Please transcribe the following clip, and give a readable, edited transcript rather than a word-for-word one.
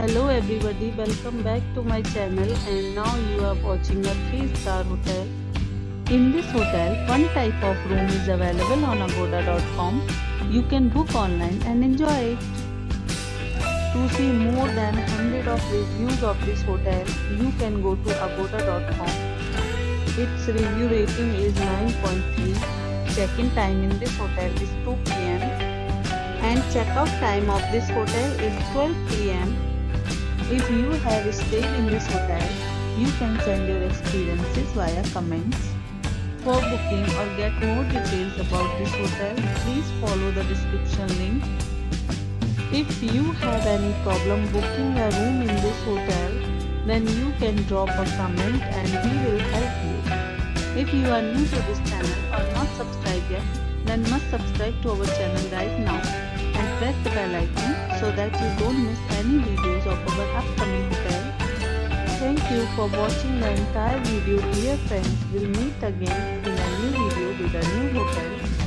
Hello everybody, welcome back to my channel and now you are watching a 3-star hotel. In this hotel, one type of room is available on agoda.com. You can book online and enjoy it. To see more than 100 of reviews of this hotel, you can go to agoda.com. Its review rating is 9.3. Check-in time in this hotel is 2 p.m. and check-out time of this hotel is 12 p.m. If you have stayed in this hotel, you can send your experiences via comments. For booking or get more details about this hotel, please follow the description link. If you have any problem booking a room in this hotel, then you can drop a comment and we will help you. If you are new to this channel or not subscribed yet, then must subscribe to our channel right now and press the bell icon so that you don't miss any videos of our upcoming hotel. Thank you for watching the entire video, dear friends. We'll meet again in a new video with a new hotel.